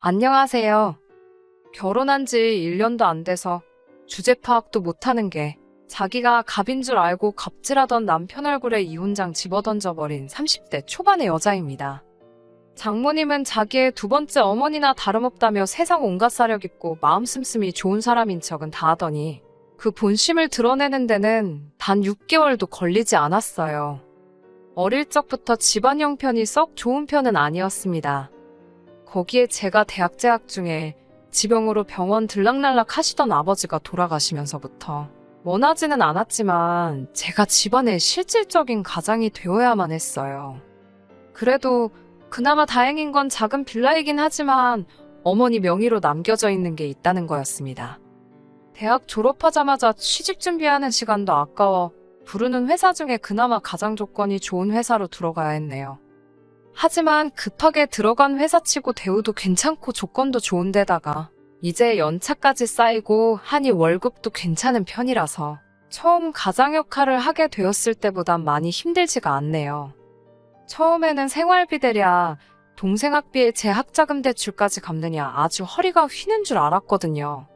안녕하세요. 결혼한 지 1년도 안 돼서 주제 파악도 못하는 게 자기가 갑인 줄 알고 갑질하던 남편 얼굴에 이혼장 집어던져버린 30대 초반의 여자입니다. 장모님은 자기의 두 번째 어머니나 다름없다며 세상 온갖 사력 있고 마음 씀씀이 좋은 사람인 척은 다 하더니 그 본심을 드러내는 데는 단 6개월도 걸리지 않았어요. 어릴 적부터 집안 형편이 썩 좋은 편은 아니었습니다. 거기에 제가 대학 재학 중에 지병으로 병원 들락날락 하시던 아버지가 돌아가시면서부터 원하지는 않았지만 제가 집안의 실질적인 가장이 되어야만 했어요. 그래도 그나마 다행인 건 작은 빌라이긴 하지만 어머니 명의로 남겨져 있는 게 있다는 거였습니다. 대학 졸업하자마자 취직 준비하는 시간도 아까워 부르는 회사 중에 그나마 가장 조건이 좋은 회사로 들어가야 했네요. 하지만 급하게 들어간 회사치고 대우도 괜찮고 조건도 좋은데다가 이제 연차까지 쌓이고 하니 월급도 괜찮은 편이라서 처음 가장 역할을 하게 되었을 때보단 많이 힘들지가 않네요. 처음에는 생활비 대랴 동생 학비에 제 학자금 대출까지 갚느냐 아주 허리가 휘는 줄 알았거든요.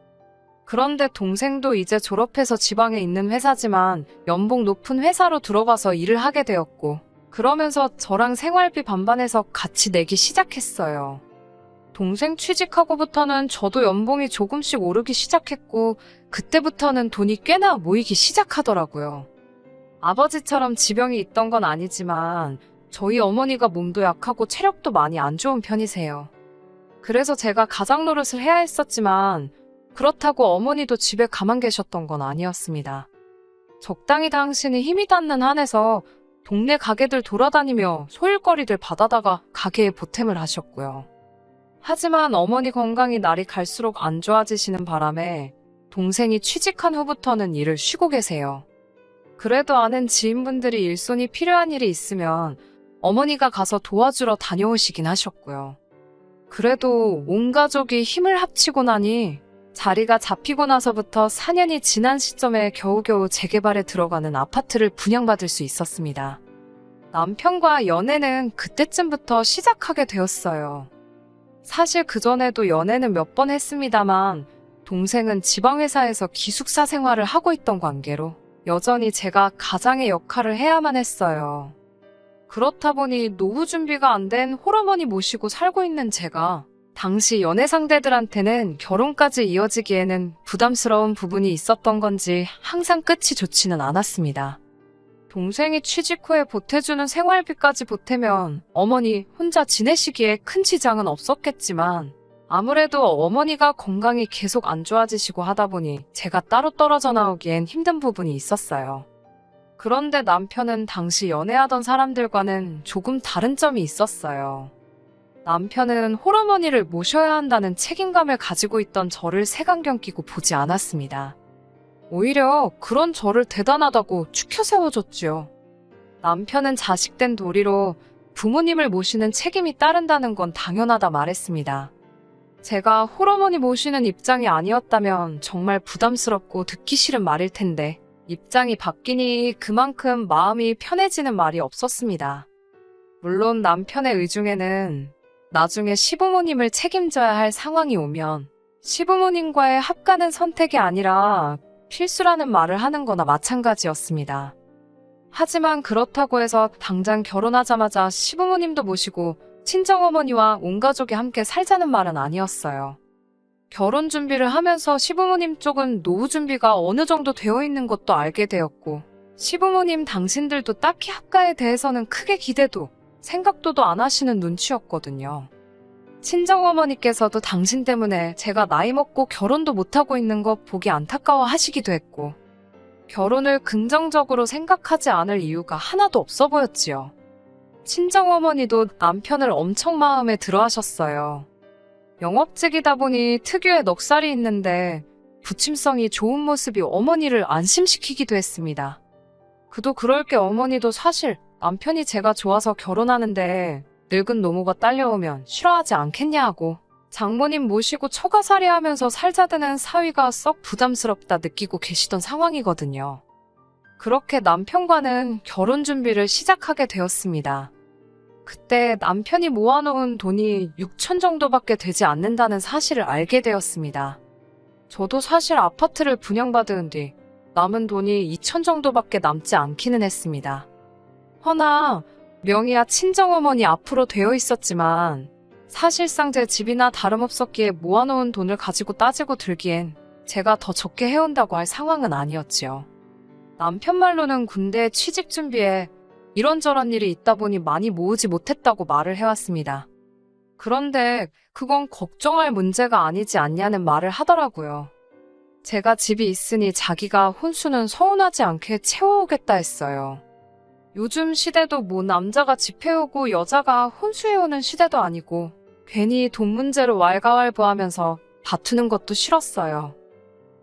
그런데 동생도 이제 졸업해서 지방에 있는 회사지만 연봉 높은 회사로 들어가서 일을 하게 되었고 그러면서 저랑 생활비 반반해서 같이 내기 시작했어요. 동생 취직하고부터는 저도 연봉이 조금씩 오르기 시작했고 그때부터는 돈이 꽤나 모이기 시작하더라고요. 아버지처럼 지병이 있던 건 아니지만 저희 어머니가 몸도 약하고 체력도 많이 안 좋은 편이세요. 그래서 제가 가장 노릇을 해야 했었지만 그렇다고 어머니도 집에 가만 계셨던 건 아니었습니다. 적당히 당신이 힘이 닿는 한에서 동네 가게들 돌아다니며 소일거리들 받아다가 가게에 보탬을 하셨고요. 하지만 어머니 건강이 날이 갈수록 안 좋아지시는 바람에 동생이 취직한 후부터는 일을 쉬고 계세요. 그래도 아는 지인분들이 일손이 필요한 일이 있으면 어머니가 가서 도와주러 다녀오시긴 하셨고요. 그래도 온 가족이 힘을 합치고 나니 자리가 잡히고 나서부터 4년이 지난 시점에 겨우겨우 재개발에 들어가는 아파트를 분양받을 수 있었습니다. 남편과 연애는 그때쯤부터 시작하게 되었어요. 사실 그전에도 연애는 몇 번 했습니다만 동생은 지방회사에서 기숙사 생활을 하고 있던 관계로 여전히 제가 가장의 역할을 해야만 했어요. 그렇다 보니 노후 준비가 안 된 홀어머니 모시고 살고 있는 제가 당시 연애 상대들한테는 결혼까지 이어지기에는 부담스러운 부분이 있었던 건지 항상 끝이 좋지는 않았습니다. 동생이 취직 후에 보태주는 생활비까지 보태면 어머니 혼자 지내시기에 큰 지장은 없었겠지만 아무래도 어머니가 건강이 계속 안 좋아지시고 하다 보니 제가 따로 떨어져 나오기엔 힘든 부분이 있었어요. 그런데 남편은 당시 연애하던 사람들과는 조금 다른 점이 있었어요. 남편은 홀어머니를 모셔야 한다는 책임감을 가지고 있던 저를 색안경 끼고 보지 않았습니다. 오히려 그런 저를 대단하다고 추켜 세워줬지요. 남편은 자식된 도리로 부모님을 모시는 책임이 따른다는 건 당연하다 말했습니다. 제가 홀어머니 모시는 입장이 아니었다면 정말 부담스럽고 듣기 싫은 말일 텐데 입장이 바뀌니 그만큼 마음이 편해지는 말이 없었습니다. 물론 남편의 의중에는 나중에 시부모님을 책임져야 할 상황이 오면 시부모님과의 합가는 선택이 아니라 필수라는 말을 하는 거나 마찬가지였습니다. 하지만 그렇다고 해서 당장 결혼하자마자 시부모님도 모시고 친정어머니와 온 가족이 함께 살자는 말은 아니었어요. 결혼 준비를 하면서 시부모님 쪽은 노후 준비가 어느 정도 되어 있는 것도 알게 되었고 시부모님 당신들도 딱히 합가에 대해서는 크게 기대도 생각도도 안 하시는 눈치였거든요. 친정어머니께서도 당신 때문에 제가 나이 먹고 결혼도 못하고 있는 거 보기 안타까워 하시기도 했고 결혼을 긍정적으로 생각하지 않을 이유가 하나도 없어 보였지요. 친정어머니도 남편을 엄청 마음에 들어 하셨어요. 영업직이다 보니 특유의 넉살이 있는데 부침성이 좋은 모습이 어머니를 안심시키기도 했습니다. 그도 그럴 게 어머니도 사실 남편이 제가 좋아서 결혼하는데 늙은 노모가 딸려오면 싫어하지 않겠냐고 장모님 모시고 처가살이 하면서 살자드는 사위가 썩 부담스럽다 느끼고 계시던 상황이거든요. 그렇게 남편과는 결혼 준비를 시작하게 되었습니다. 그때 남편이 모아놓은 돈이 6천 정도밖에 되지 않는다는 사실을 알게 되었습니다. 저도 사실 아파트를 분양받은 뒤 남은 돈이 2천 정도밖에 남지 않기는 했습니다. 허나 명의야 친정어머니 앞으로 되어 있었지만 사실상 제 집이나 다름없었기에 모아놓은 돈을 가지고 따지고 들기엔 제가 더 적게 해온다고 할 상황은 아니었지요. 남편 말로는 군대 취직 준비에 이런저런 일이 있다 보니 많이 모으지 못했다고 말을 해왔습니다. 그런데 그건 걱정할 문제가 아니지 않냐는 말을 하더라고요. 제가 집이 있으니 자기가 혼수는 서운하지 않게 채워오겠다 했어요. 요즘 시대도 뭐 남자가 집 해오고 여자가 혼수해오는 시대도 아니고 괜히 돈 문제로 왈가왈부하면서 다투는 것도 싫었어요.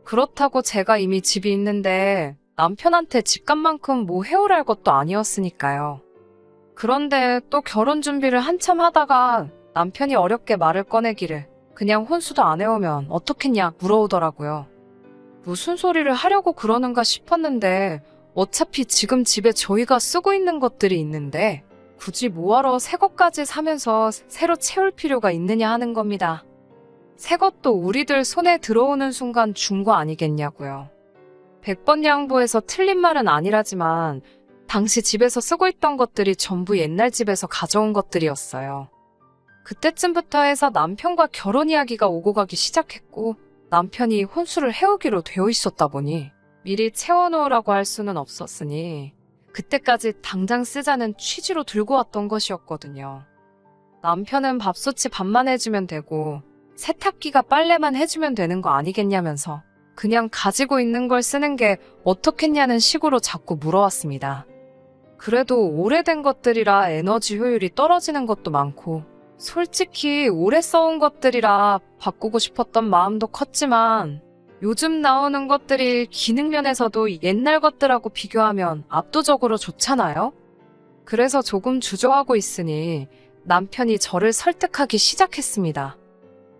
그렇다고 제가 이미 집이 있는데 남편한테 집값만큼 뭐 해오랄 것도 아니었으니까요. 그런데 또 결혼 준비를 한참 하다가 남편이 어렵게 말을 꺼내기를 그냥 혼수도 안 해오면 어떻겠냐 물어오더라고요. 무슨 소리를 하려고 그러는가 싶었는데 어차피 지금 집에 저희가 쓰고 있는 것들이 있는데 굳이 뭐하러 새 것까지 사면서 새로 채울 필요가 있느냐 하는 겁니다. 새 것도 우리들 손에 들어오는 순간 준 거 아니겠냐고요. 100번 양보해서 틀린 말은 아니라지만 당시 집에서 쓰고 있던 것들이 전부 옛날 집에서 가져온 것들이었어요. 그때쯤부터 해서 남편과 결혼 이야기가 오고 가기 시작했고 남편이 혼수를 해오기로 되어 있었다 보니 미리 채워놓으라고 할 수는 없었으니 그때까지 당장 쓰자는 취지로 들고 왔던 것이었거든요. 남편은 밥솥이 밥만 해주면 되고 세탁기가 빨래만 해주면 되는 거 아니겠냐면서 그냥 가지고 있는 걸 쓰는 게 어떻겠냐는 식으로 자꾸 물어왔습니다. 그래도 오래된 것들이라 에너지 효율이 떨어지는 것도 많고 솔직히 오래 써온 것들이라 바꾸고 싶었던 마음도 컸지만 요즘 나오는 것들이 기능면에서도 옛날 것들하고 비교하면 압도적으로 좋잖아요? 그래서 조금 주저하고 있으니 남편이 저를 설득하기 시작했습니다.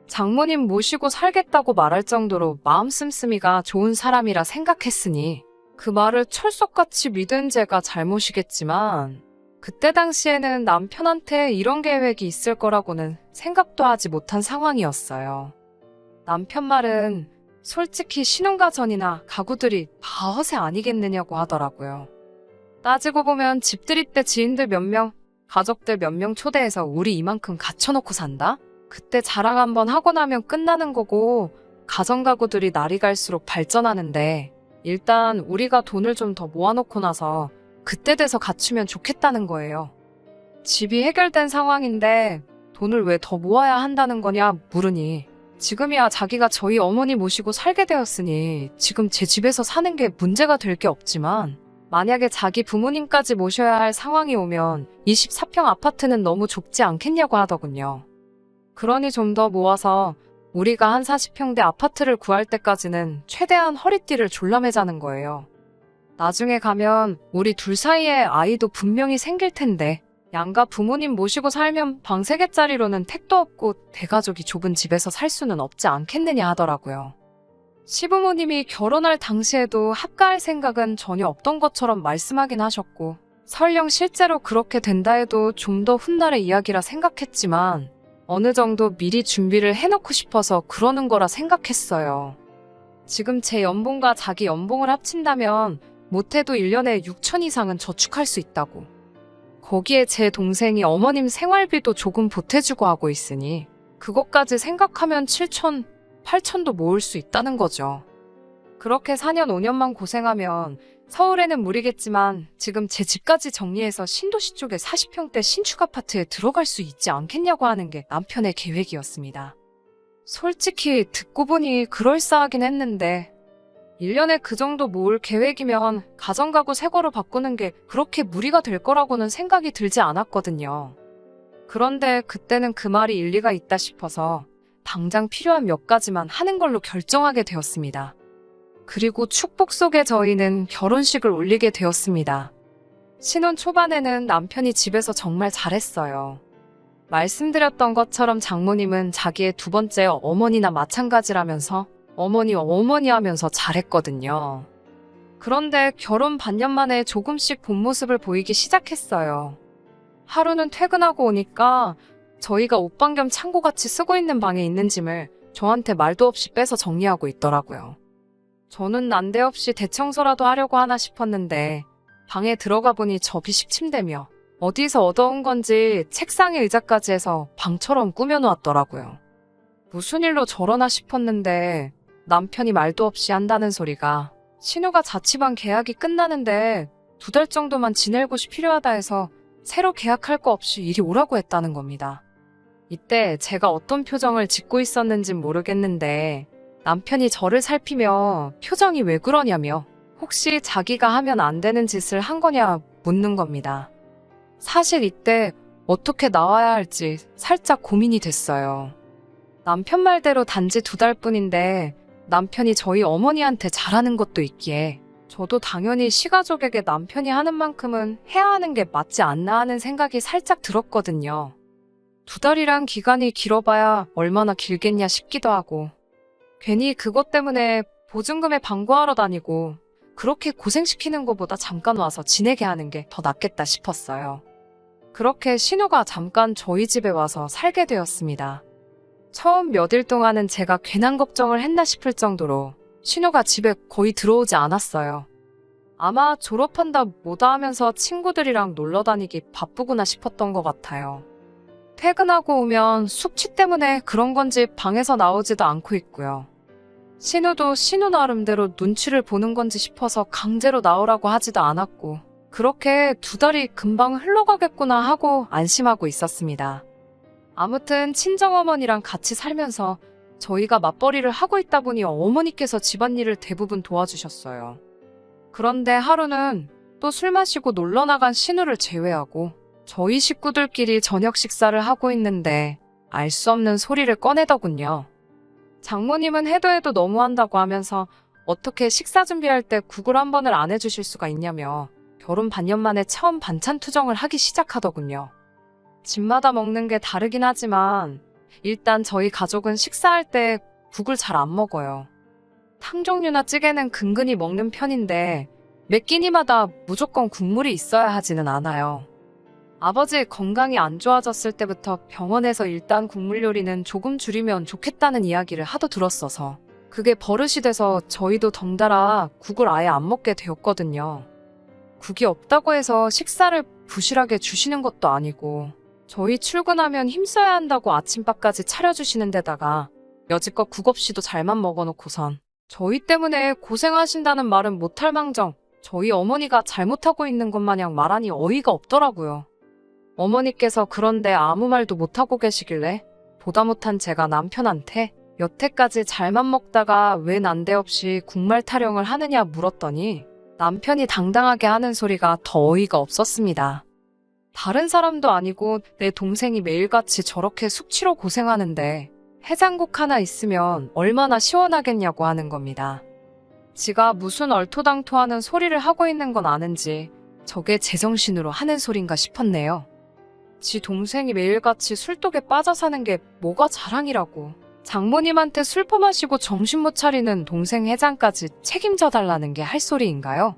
장모님 모시고 살겠다고 말할 정도로 마음 씀씀이가 좋은 사람이라 생각했으니 그 말을 철석같이 믿은 제가 잘못이겠지만 그때 당시에는 남편한테 이런 계획이 있을 거라고는 생각도 하지 못한 상황이었어요. 남편 말은 솔직히 신혼가 전이나 가구들이 다 허세 아니겠느냐고 하더라고요. 따지고 보면 집들이 때 지인들 몇 명, 가족들 몇 명 초대해서 우리 이만큼 갖춰놓고 산다? 그때 자랑 한번 하고 나면 끝나는 거고 가정가구들이 날이 갈수록 발전하는데 일단 우리가 돈을 좀 더 모아놓고 나서 그때 돼서 갖추면 좋겠다는 거예요. 집이 해결된 상황인데 돈을 왜 더 모아야 한다는 거냐 물으니 지금이야 자기가 저희 어머니 모시고 살게 되었으니 지금 제 집에서 사는 게 문제가 될 게 없지만 만약에 자기 부모님까지 모셔야 할 상황이 오면 24평 아파트는 너무 좁지 않겠냐고 하더군요. 그러니 좀 더 모아서 우리가 한 40평대 아파트를 구할 때까지는 최대한 허리띠를 졸라매자는 거예요. 나중에 가면 우리 둘 사이에 아이도 분명히 생길 텐데 양가 부모님 모시고 살면 방 3개짜리로는 택도 없고 대가족이 좁은 집에서 살 수는 없지 않겠느냐 하더라고요. 시부모님이 결혼할 당시에도 합가할 생각은 전혀 없던 것처럼 말씀하긴 하셨고 설령 실제로 그렇게 된다 해도 좀 더 훗날의 이야기라 생각했지만 어느 정도 미리 준비를 해놓고 싶어서 그러는 거라 생각했어요. 지금 제 연봉과 자기 연봉을 합친다면 못해도 1년에 6천 이상은 저축할 수 있다고. 거기에 제 동생이 어머님 생활비도 조금 보태주고 하고 있으니 그것까지 생각하면 7천, 8천도 모을 수 있다는 거죠. 그렇게 4년, 5년만 고생하면 서울에는 무리겠지만 지금 제 집까지 정리해서 신도시 쪽에 40평대 신축 아파트에 들어갈 수 있지 않겠냐고 하는 게 남편의 계획이었습니다. 솔직히 듣고 보니 그럴싸하긴 했는데 1년에 그 정도 모을 계획이면 가정가구 새 거로 바꾸는 게 그렇게 무리가 될 거라고는 생각이 들지 않았거든요. 그런데 그때는 그 말이 일리가 있다 싶어서 당장 필요한 몇 가지만 하는 걸로 결정하게 되었습니다. 그리고 축복 속에 저희는 결혼식을 올리게 되었습니다. 신혼 초반에는 남편이 집에서 정말 잘했어요. 말씀드렸던 것처럼 장모님은 자기의 두 번째 어머니나 마찬가지라면서 어머니 하면서 잘했거든요. 그런데 결혼 반년 만에 조금씩 본 모습을 보이기 시작했어요. 하루는 퇴근하고 오니까 저희가 옷방 겸 창고같이 쓰고 있는 방에 있는 짐을 저한테 말도 없이 빼서 정리하고 있더라고요. 저는 난데없이 대청소라도 하려고 하나 싶었는데 방에 들어가 보니 접이 식침대며 어디서 얻어온 건지 책상에 의자까지 해서 방처럼 꾸며놓았더라고요. 무슨 일로 저러나 싶었는데 남편이 말도 없이 한다는 소리가 신우가 자취방 계약이 끝나는데 2달 정도만 지낼 곳이 필요하다 해서 새로 계약할 거 없이 이리 오라고 했다는 겁니다. 이때 제가 어떤 표정을 짓고 있었는진 모르겠는데 남편이 저를 살피며 표정이 왜 그러냐며 혹시 자기가 하면 안 되는 짓을 한 거냐 묻는 겁니다. 사실 이때 어떻게 나와야 할지 살짝 고민이 됐어요. 남편 말대로 단지 2달뿐인데 남편이 저희 어머니한테 잘하는 것도 있기에 저도 당연히 시가족에게 남편이 하는 만큼은 해야 하는 게 맞지 않나 하는 생각이 살짝 들었거든요. 2달이란 기간이 길어봐야 얼마나 길겠냐 싶기도 하고 괜히 그것 때문에 보증금에 방구하러 다니고 그렇게 고생시키는 것보다 잠깐 와서 지내게 하는 게 더 낫겠다 싶었어요. 그렇게 신우가 잠깐 저희 집에 와서 살게 되었습니다. 처음 몇 일 동안은 제가 괜한 걱정을 했나 싶을 정도로 신우가 집에 거의 들어오지 않았어요. 아마 졸업한다 뭐다 하면서 친구들이랑 놀러 다니기 바쁘구나 싶었던 것 같아요. 퇴근하고 오면 숙취 때문에 그런 건지 방에서 나오지도 않고 있고요. 신우도 신우 나름대로 눈치를 보는 건지 싶어서 강제로 나오라고 하지도 않았고 그렇게 2달이 금방 흘러가겠구나 하고 안심하고 있었습니다. 아무튼 친정어머니랑 같이 살면서 저희가 맞벌이를 하고 있다 보니 어머니께서 집안일을 대부분 도와주셨어요. 그런데 하루는 또 술 마시고 놀러 나간 신우를 제외하고 저희 식구들끼리 저녁 식사를 하고 있는데 알 수 없는 소리를 꺼내더군요. 장모님은 해도 너무한다고 하면서 어떻게 식사 준비할 때 국을 한 번을 안 해주실 수가 있냐며 결혼 반년 만에 처음 반찬 투정을 하기 시작하더군요. 집마다 먹는 게 다르긴 하지만 일단 저희 가족은 식사할 때 국을 잘 안 먹어요. 탕 종류나 찌개는 근근히 먹는 편인데 매 끼니마다 무조건 국물이 있어야 하지는 않아요. 아버지 건강이 안 좋아졌을 때부터 병원에서 일단 국물 요리는 조금 줄이면 좋겠다는 이야기를 하도 들었어서 그게 버릇이 돼서 저희도 덩달아 국을 아예 안 먹게 되었거든요. 국이 없다고 해서 식사를 부실하게 주시는 것도 아니고 저희 출근하면 힘써야 한다고 아침밥까지 차려주시는 데다가 여지껏 국 없이도 잘만 먹어놓고선 저희 때문에 고생하신다는 말은 못할 망정 저희 어머니가 잘못하고 있는 것 마냥 말하니 어이가 없더라고요. 어머니께서 그런데 아무 말도 못하고 계시길래 보다 못한 제가 남편한테 여태까지 잘만 먹다가 왜 난데없이 국말 타령을 하느냐 물었더니 남편이 당당하게 하는 소리가 더 어이가 없었습니다. 다른 사람도 아니고 내 동생이 매일같이 저렇게 숙취로 고생하는데 해장국 하나 있으면 얼마나 시원하겠냐고 하는 겁니다. 지가 무슨 얼토당토하는 소리를 하고 있는 건 아는지 저게 제정신으로 하는 소린가 싶었네요. 지 동생이 매일같이 술독에 빠져 사는 게 뭐가 자랑이라고. 장모님한테 술 퍼마시고 정신 못 차리는 동생 해장까지 책임져 달라는 게 할 소리인가요?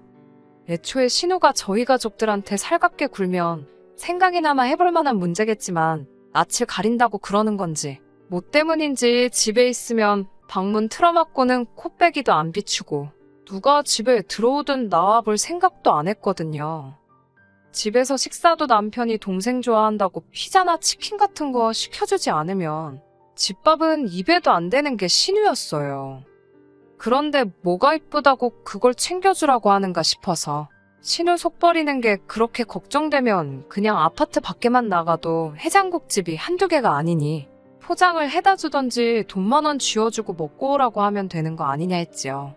애초에 신우가 저희 가족들한테 살갑게 굴면 생각이나마 해볼 만한 문제겠지만 낯을 가린다고 그러는 건지 뭐 때문인지 집에 있으면 방문 틀어막고는 코빼기도 안 비추고 누가 집에 들어오든 나와볼 생각도 안 했거든요. 집에서 식사도 남편이 동생 좋아한다고 피자나 치킨 같은 거 시켜주지 않으면 집밥은 입에도 안 대는 게 신우였어요. 그런데 뭐가 이쁘다고 그걸 챙겨주라고 하는가 싶어서 신우 속 버리는 게 그렇게 걱정되면 그냥 아파트 밖에만 나가도 해장국집이 한두 개가 아니니 포장을 해다 주던지 돈 10,000원 쥐어주고 먹고 오라고 하면 되는 거 아니냐 했지요.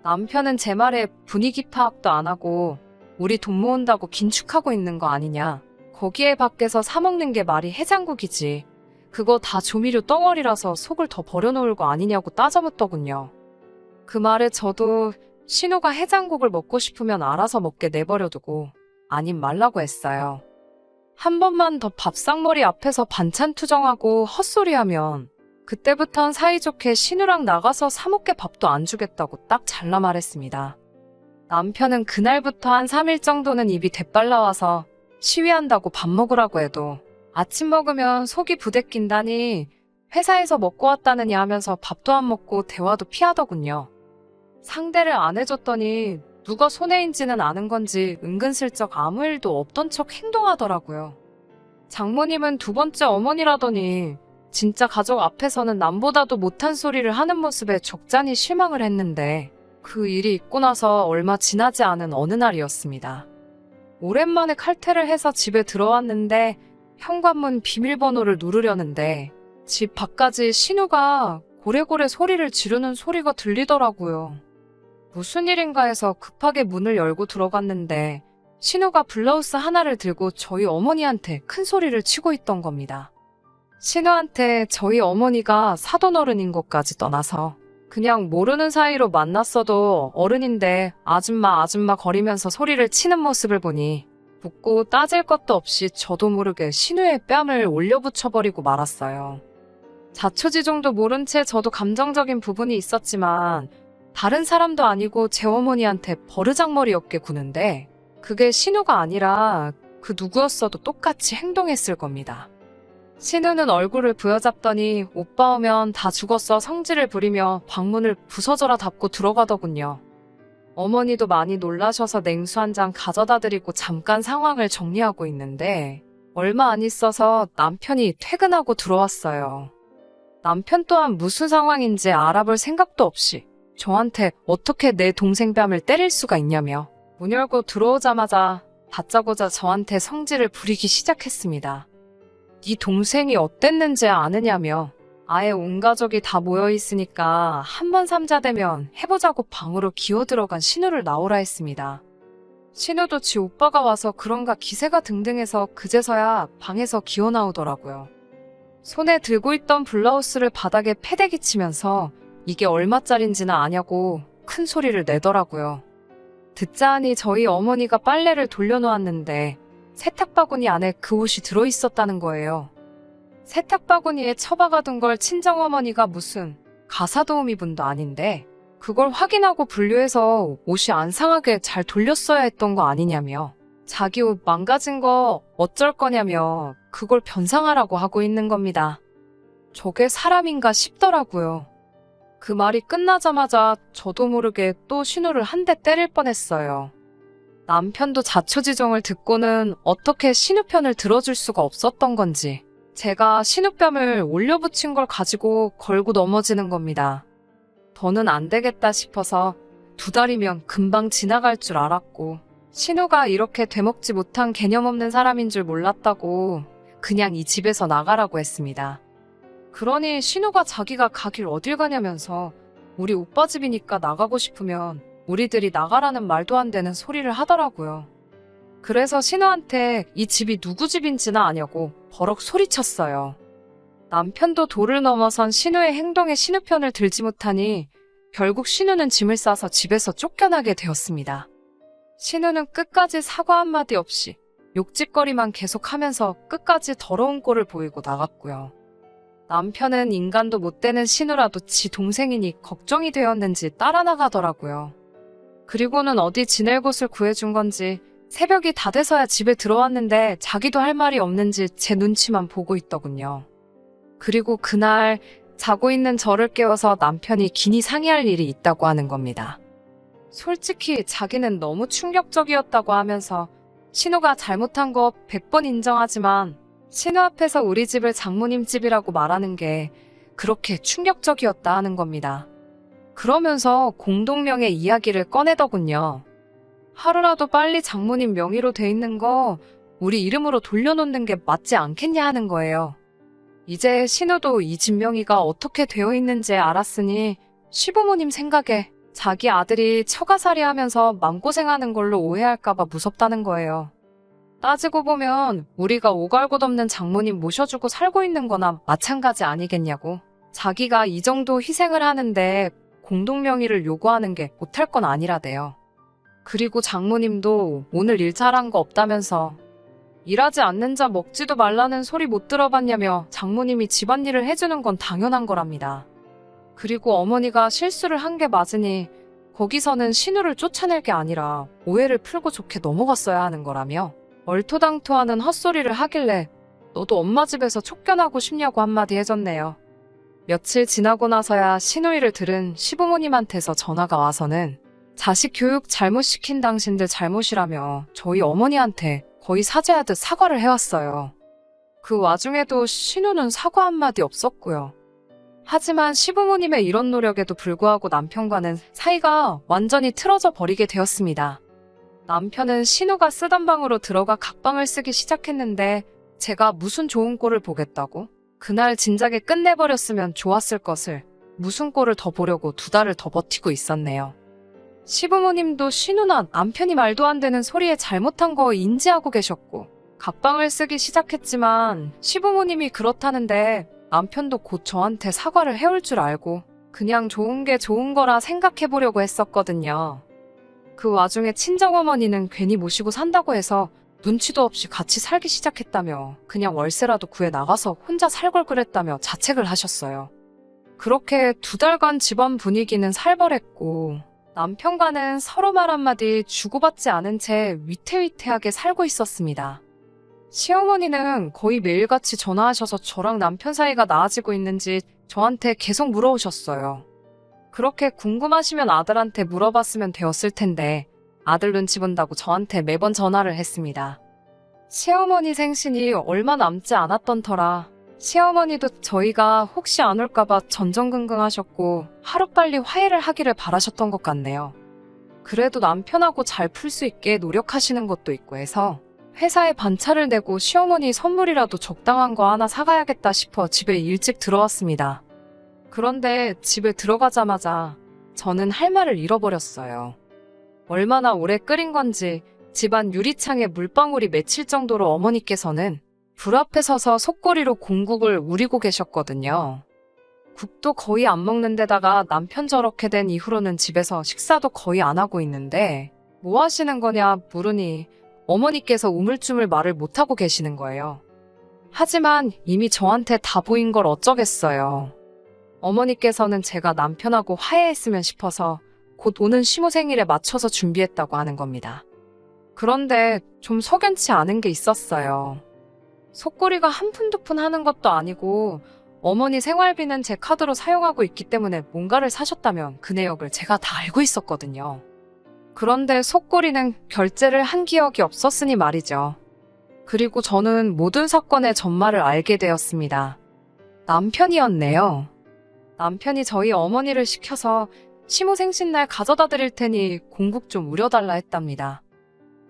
남편은 제 말에 분위기 파악도 안 하고 우리 돈 모은다고 긴축하고 있는 거 아니냐. 거기에 밖에서 사 먹는 게 말이 해장국이지. 그거 다 조미료 덩어리라서 속을 더 버려놓을 거 아니냐고 따져묻더군요. 그 말에 저도 신우가 해장국을 먹고 싶으면 알아서 먹게 내버려두고 아님 말라고 했어요. 한 번만 더 밥상머리 앞에서 반찬 투정하고 헛소리하면 그때부턴 사이좋게 신우랑 나가서 사 먹게 밥도 안 주겠다고 딱 잘라 말했습니다. 남편은 그날부터 한 3일 정도는 입이 대빨 나와서 시위한다고 밥 먹으라고 해도 아침 먹으면 속이 부대낀다니 회사에서 먹고 왔다느니 하면서 밥도 안 먹고 대화도 피하더군요. 상대를 안 해줬더니 누가 손해인지는 아는 건지 은근슬쩍 아무 일도 없던 척 행동하더라고요. 장모님은 두 번째 어머니라더니 진짜 가족 앞에서는 남보다도 못한 소리를 하는 모습에 적잖이 실망을 했는데 그 일이 있고 나서 얼마 지나지 않은 어느 날이었습니다. 오랜만에 칼퇴를 해서 집에 들어왔는데 현관문 비밀번호를 누르려는데 집 밖까지 신우가 고래고래 소리를 지르는 소리가 들리더라고요. 무슨 일인가 해서 급하게 문을 열고 들어갔는데 신우가 블라우스 하나를 들고 저희 어머니한테 큰 소리를 치고 있던 겁니다. 신우한테 저희 어머니가 사돈어른인 것까지 떠나서 그냥 모르는 사이로 만났어도 어른인데 아줌마 아줌마 거리면서 소리를 치는 모습을 보니 묻고 따질 것도 없이 저도 모르게 신우의 뺨을 올려붙여버리고 말았어요. 자초지종도 모른 채 저도 감정적인 부분이 있었지만 다른 사람도 아니고 제 어머니한테 버르장머리 없게 구는데 그게 신우가 아니라 그 누구였어도 똑같이 행동했을 겁니다. 신우는 얼굴을 부여잡더니 오빠 오면 다 죽었어 성질을 부리며 방문을 부서져라 닫고 들어가더군요. 어머니도 많이 놀라셔서 냉수 한 잔 가져다 드리고 잠깐 상황을 정리하고 있는데 얼마 안 있어서 남편이 퇴근하고 들어왔어요. 남편 또한 무슨 상황인지 알아볼 생각도 없이 저한테 어떻게 내 동생 뺨을 때릴 수가 있냐며 문 열고 들어오자마자 다짜고짜 저한테 성질을 부리기 시작했습니다. 네 동생이 어땠는지 아느냐며 아예 온 가족이 다 모여있으니까 한번 삼자되면 해보자고 방으로 기어들어간 신우를 나오라 했습니다. 신우도 지 오빠가 와서 그런가 기세가 등등해서 그제서야 방에서 기어나오더라고요. 손에 들고 있던 블라우스를 바닥에 패대기 치면서 이게 얼마짜린지는 아냐고 큰 소리를 내더라고요. 듣자 하니 저희 어머니가 빨래를 돌려놓았는데 세탁바구니 안에 그 옷이 들어있었다는 거예요. 세탁바구니에 처박아둔 걸 친정어머니가 무슨 가사도우미 분도 아닌데 그걸 확인하고 분류해서 옷이 안 상하게 잘 돌렸어야 했던 거 아니냐며 자기 옷 망가진 거 어쩔 거냐며 그걸 변상하라고 하고 있는 겁니다. 저게 사람인가 싶더라고요. 그 말이 끝나자마자 저도 모르게 또 신우를 한 대 때릴 뻔했어요. 남편도 자초지종을 듣고는 어떻게 신우 편을 들어줄 수가 없었던 건지 제가 신우 뺨을 올려붙인 걸 가지고 걸고 넘어지는 겁니다. 더는 안 되겠다 싶어서 2달이면 금방 지나갈 줄 알았고 신우가 이렇게 되먹지 못한 개념 없는 사람인 줄 몰랐다고 그냥 이 집에서 나가라고 했습니다. 그러니 신우가 자기가 가길 어딜 가냐면서 우리 오빠 집이니까 나가고 싶으면 우리들이 나가라는 말도 안 되는 소리를 하더라고요. 그래서 신우한테 이 집이 누구 집인지나 아냐고 버럭 소리쳤어요. 남편도 도를 넘어선 신우의 행동에 신우 편을 들지 못하니 결국 신우는 짐을 싸서 집에서 쫓겨나게 되었습니다. 신우는 끝까지 사과 한마디 없이 욕짓거리만 계속하면서 끝까지 더러운 꼴을 보이고 나갔고요. 남편은 인간도 못 되는 신우라도 지 동생이니 걱정이 되었는지 따라 나가더라고요. 그리고는 어디 지낼 곳을 구해준 건지 새벽이 다 돼서야 집에 들어왔는데 자기도 할 말이 없는지 제 눈치만 보고 있더군요. 그리고 그날 자고 있는 저를 깨워서 남편이 긴히 상의할 일이 있다고 하는 겁니다. 솔직히 자기는 너무 충격적이었다고 하면서 신우가 잘못한 거 100번 인정하지만 신우 앞에서 우리 집을 장모님 집이라고 말하는 게 그렇게 충격적이었다 하는 겁니다. 그러면서 공동명의 이야기를 꺼내더군요. 하루라도 빨리 장모님 명의로 돼 있는 거 우리 이름으로 돌려놓는 게 맞지 않겠냐 하는 거예요. 이제 신우도 이 집 명의가 어떻게 되어 있는지 알았으니 시부모님 생각에 자기 아들이 처가살이 하면서 맘고생하는 걸로 오해할까봐 무섭다는 거예요. 따지고 보면 우리가 오갈곳없는 장모님 모셔주고 살고 있는 거나 마찬가지 아니겠냐고. 자기가 이 정도 희생을 하는데 공동명의를 요구하는 게 못할 건 아니라대요. 그리고 장모님도 오늘 일 잘한 거 없다면서 일하지 않는 자 먹지도 말라는 소리 못 들어봤냐며 장모님이 집안일을 해주는 건 당연한 거랍니다. 그리고 어머니가 실수를 한 게 맞으니 거기서는 신우를 쫓아낼 게 아니라 오해를 풀고 좋게 넘어갔어야 하는 거라며 얼토당토하는 헛소리를 하길래 너도 엄마 집에서 쫓겨나고 싶냐고 한마디 해줬네요. 며칠 지나고 나서야 시누이를 들은 시부모님한테서 전화가 와서는 자식 교육 잘못 시킨 당신들 잘못이라며 저희 어머니한테 거의 사죄하듯 사과를 해왔어요. 그 와중에도 신우는 사과 한마디 없었고요. 하지만 시부모님의 이런 노력에도 불구하고 남편과는 사이가 완전히 틀어져 버리게 되었습니다. 남편은 신우가 쓰던 방으로 들어가 각방을 쓰기 시작했는데 제가 무슨 좋은 꼴을 보겠다고? 그날 진작에 끝내버렸으면 좋았을 것을 무슨 꼴을 더 보려고 2달을 더 버티고 있었네요. 시부모님도 신우나 남편이 말도 안 되는 소리에 잘못한 거 인지하고 계셨고 각방을 쓰기 시작했지만 시부모님이 그렇다는데 남편도 곧 저한테 사과를 해올 줄 알고 그냥 좋은 게 좋은 거라 생각해보려고 했었거든요. 그 와중에 친정어머니는 괜히 모시고 산다고 해서 눈치도 없이 같이 살기 시작했다며 그냥 월세라도 구해 나가서 혼자 살 걸 그랬다며 자책을 하셨어요. 그렇게 2달간 집안 분위기는 살벌했고 남편과는 서로 말 한마디 주고받지 않은 채 위태위태하게 살고 있었습니다. 시어머니는 거의 매일같이 전화하셔서 저랑 남편 사이가 나아지고 있는지 저한테 계속 물어오셨어요. 그렇게 궁금하시면 아들한테 물어봤으면 되었을 텐데 아들 눈치 본다고 저한테 매번 전화를 했습니다. 시어머니 생신이 얼마 남지 않았던 터라 시어머니도 저희가 혹시 안 올까봐 전전긍긍하셨고 하루빨리 화해를 하기를 바라셨던 것 같네요. 그래도 남편하고 잘 풀 수 있게 노력하시는 것도 있고 해서 회사에 반차를 내고 시어머니 선물이라도 적당한 거 하나 사가야겠다 싶어 집에 일찍 들어왔습니다. 그런데 집에 들어가자마자 저는 할 말을 잃어버렸어요. 얼마나 오래 끓인 건지 집안 유리창에 물방울이 맺힐 정도로 어머니께서는 불 앞에 서서 속꼬리로 공국을 우리고 계셨거든요. 국도 거의 안 먹는 데다가 남편 저렇게 된 이후로는 집에서 식사도 거의 안 하고 있는데 뭐 하시는 거냐 물으니 어머니께서 우물쭈물 말을 못하고 계시는 거예요. 하지만 이미 저한테 다 보인 걸 어쩌겠어요. 어머니께서는 제가 남편하고 화해했으면 싶어서 곧 오는 시모 생일에 맞춰서 준비했다고 하는 겁니다. 그런데 좀 석연치 않은 게 있었어요. 속꼬리가 한 푼 두 푼 하는 것도 아니고 어머니 생활비는 제 카드로 사용하고 있기 때문에 뭔가를 사셨다면 그 내역을 제가 다 알고 있었거든요. 그런데 속꼬리는 결제를 한 기억이 없었으니 말이죠. 그리고 저는 모든 사건의 전말을 알게 되었습니다. 남편이었네요. 남편이 저희 어머니를 시켜서 시모 생신날 가져다 드릴 테니 공국 좀 우려달라 했답니다.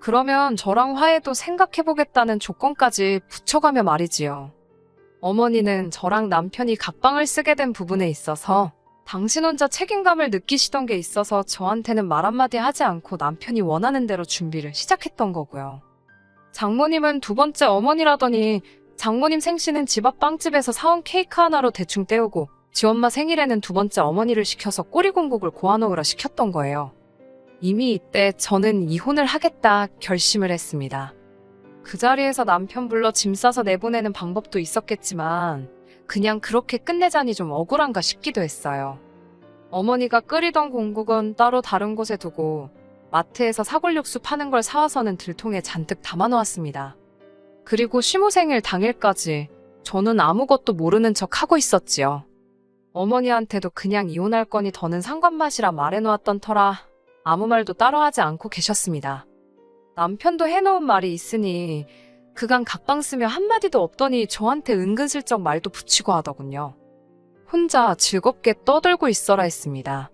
그러면 저랑 화해도 생각해보겠다는 조건까지 붙여가며 말이지요. 어머니는 저랑 남편이 각방을 쓰게 된 부분에 있어서 당신 혼자 책임감을 느끼시던 게 있어서 저한테는 말 한마디 하지 않고 남편이 원하는 대로 준비를 시작했던 거고요. 장모님은 2번째 어머니라더니 장모님 생신은 집 앞 빵집에서 사온 케이크 하나로 대충 때우고 지 엄마 생일에는 2번째 어머니를 시켜서 꼬리공국을 고아놓으라 시켰던 거예요. 이미 이때 저는 이혼을 하겠다 결심을 했습니다. 그 자리에서 남편 불러 짐 싸서 내보내는 방법도 있었겠지만 그냥 그렇게 끝내자니 좀 억울한가 싶기도 했어요. 어머니가 끓이던 공국은 따로 다른 곳에 두고 마트에서 사골육수 파는 걸 사와서는 들통에 잔뜩 담아놓았습니다. 그리고 시모 생일 당일까지 저는 아무것도 모르는 척 하고 있었지요. 어머니한테도 그냥 이혼할 거니 더는 상관마시라 말해놓았던 터라 아무 말도 따로 하지 않고 계셨습니다. 남편도 해놓은 말이 있으니 그간 각방 쓰며 한마디도 없더니 저한테 은근슬쩍 말도 붙이고 하더군요. 혼자 즐겁게 떠들고 있어라 했습니다.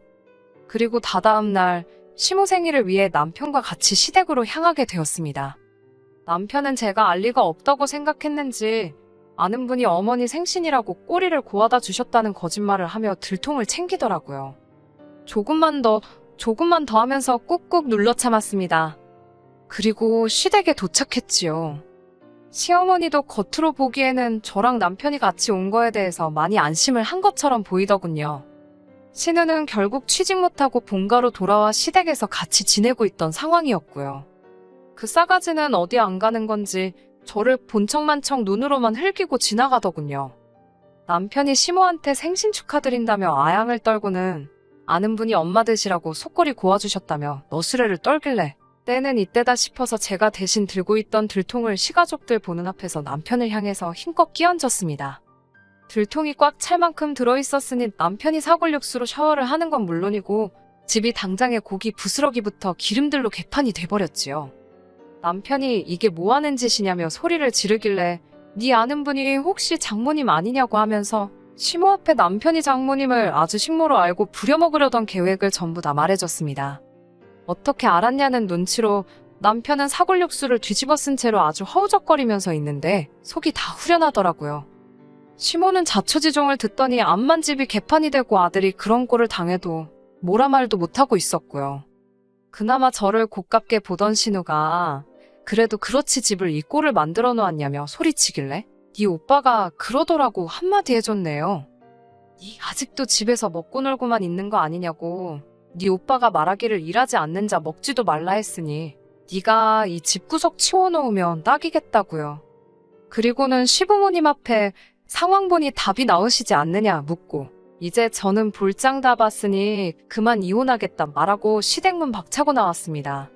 그리고 다다음 날 시모 생일을 위해 남편과 같이 시댁으로 향하게 되었습니다. 남편은 제가 알 리가 없다고 생각했는지 아는 분이 어머니 생신이라고 꼬리를 고아다 주셨다는 거짓말을 하며 들통을 챙기더라고요. 조금만 더 하면서 꾹꾹 눌러 참았습니다. 그리고 시댁에 도착했지요. 시어머니도 겉으로 보기에는 저랑 남편이 같이 온 거에 대해서 많이 안심을 한 것처럼 보이더군요. 신우는 결국 취직 못하고 본가로 돌아와 시댁에서 같이 지내고 있던 상황이었고요. 그 싸가지는 어디 안 가는 건지 저를 본척만척 눈으로만 흘기고 지나가더군요. 남편이 시모한테 생신 축하드린다며 아양을 떨고는 아는 분이 엄마 되시라고 속꼬리 고아주셨다며 너스레를 떨길래 때는 이때다 싶어서 제가 대신 들고 있던 들통을 시가족들 보는 앞에서 남편을 향해서 힘껏 끼얹었습니다. 들통이 꽉 찰 만큼 들어있었으니 남편이 사골육수로 샤워를 하는 건 물론이고 집이 당장에 고기 부스러기부터 기름들로 개판이 돼버렸지요. 남편이 이게 뭐하는 짓이냐며 소리를 지르길래 네 아는 분이 혹시 장모님 아니냐고 하면서 시모 앞에 남편이 장모님을 아주 식모로 알고 부려먹으려던 계획을 전부 다 말해줬습니다. 어떻게 알았냐는 눈치로 남편은 사골육수를 뒤집어 쓴 채로 아주 허우적거리면서 있는데 속이 다 후련하더라고요. 시모는 자초지종을 듣더니 암만 집이 개판이 되고 아들이 그런 꼴을 당해도 뭐라 말도 못하고 있었고요. 그나마 저를 고깝게 보던 신우가 그래도 그렇지 집을 이 꼴을 만들어 놓았냐며 소리치길래 네 오빠가 그러더라고 한마디 해줬네요. 네 아직도 집에서 먹고 놀고만 있는 거 아니냐고. 네 오빠가 말하기를 일하지 않는 자 먹지도 말라 했으니 네가 이 집구석 치워놓으면 딱이겠다고요. 그리고는 시부모님 앞에 상황 보니 답이 나오시지 않느냐 묻고 이제 저는 볼장 다 봤으니 그만 이혼하겠다 말하고 시댁문 박차고 나왔습니다.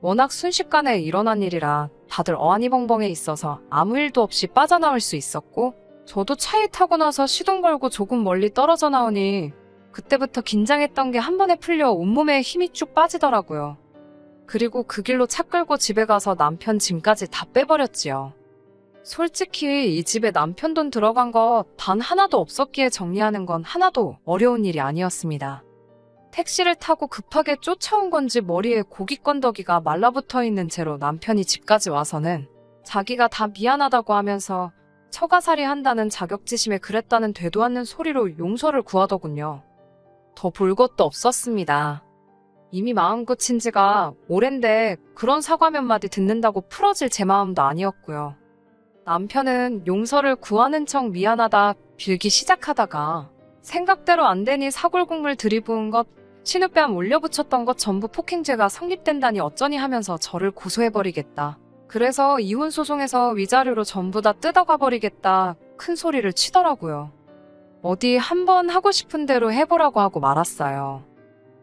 워낙 순식간에 일어난 일이라 다들 어안이벙벙해 있어서 아무 일도 없이 빠져나올 수 있었고 저도 차에 타고 나서 시동 걸고 조금 멀리 떨어져 나오니 그때부터 긴장했던 게 한 번에 풀려 온몸에 힘이 쭉 빠지더라고요. 그리고 그 길로 차 끌고 집에 가서 남편 짐까지 다 빼버렸지요. 솔직히 이 집에 남편 돈 들어간 거 단 하나도 없었기에 정리하는 건 하나도 어려운 일이 아니었습니다. 택시를 타고 급하게 쫓아온 건지 머리에 고기 건더기가 말라붙어 있는 채로 남편이 집까지 와서는 자기가 다 미안하다고 하면서 처가살이 한다는 자격지심에 그랬다는 되도 않는 소리로 용서를 구하더군요. 더 볼 것도 없었습니다. 이미 마음 고친 지가 오랜데 그런 사과 몇 마디 듣는다고 풀어질 제 마음도 아니었고요. 남편은 용서를 구하는 척 미안하다 빌기 시작하다가 생각대로 안 되니 사골국물 들이부은 것, 신우뺨 올려붙였던 것 전부 폭행죄가 성립된다니 어쩌니 하면서 저를 고소해버리겠다. 그래서 이혼소송에서 위자료로 전부 다 뜯어가버리겠다 큰 소리를 치더라고요. 어디 한번 하고 싶은 대로 해보라고 하고 말았어요.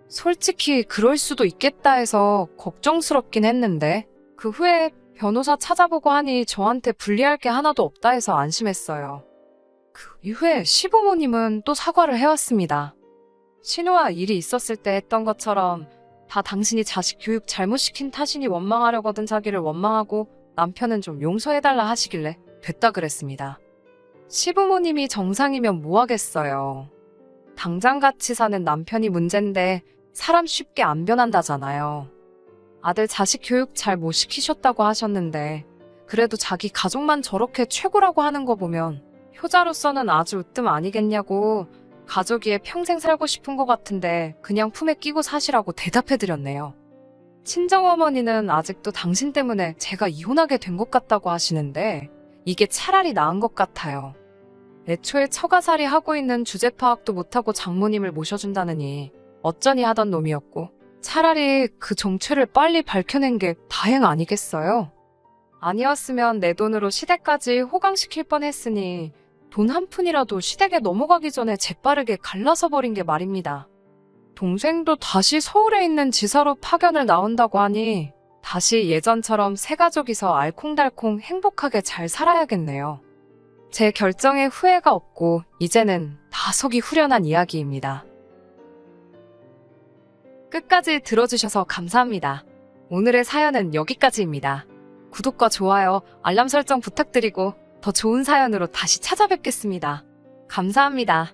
솔직히 그럴 수도 있겠다 해서 걱정스럽긴 했는데 그 후에 변호사 찾아보고 하니 저한테 불리할 게 하나도 없다 해서 안심했어요. 그 이후에 시부모님은 또 사과를 해왔습니다. 신우와 일이 있었을 때 했던 것처럼 다 당신이 자식 교육 잘못시킨 탓이니 원망하려거든 자기를 원망하고 남편은 좀 용서해달라 하시길래 됐다 그랬습니다. 시부모님이 정상이면 뭐하겠어요. 당장 같이 사는 남편이 문제인데 사람 쉽게 안 변한다잖아요. 아들 자식 교육 잘 못 시키셨다고 하셨는데 그래도 자기 가족만 저렇게 최고라고 하는 거 보면 효자로서는 아주 으뜸 아니겠냐고 가족이에 평생 살고 싶은 것 같은데 그냥 품에 끼고 사시라고 대답해드렸네요. 친정어머니는 아직도 당신 때문에 제가 이혼하게 된 것 같다고 하시는데 이게 차라리 나은 것 같아요. 애초에 처가살이 하고 있는 주제 파악도 못하고 장모님을 모셔준다느니 어쩌니 하던 놈이었고 차라리 그 정체를 빨리 밝혀낸 게 다행 아니겠어요? 아니었으면 내 돈으로 시댁까지 호강시킬 뻔했으니 돈 한 푼이라도 시댁에 넘어가기 전에 재빠르게 갈라서 버린 게 말입니다. 동생도 다시 서울에 있는 지사로 파견을 나온다고 하니 다시 예전처럼 새 가족이서 알콩달콩 행복하게 잘 살아야겠네요. 제 결정에 후회가 없고 이제는 다 속이 후련한 이야기입니다. 끝까지 들어주셔서 감사합니다. 오늘의 사연은 여기까지입니다. 구독과 좋아요, 알람 설정 부탁드리고 더 좋은 사연으로 다시 찾아뵙겠습니다. 감사합니다.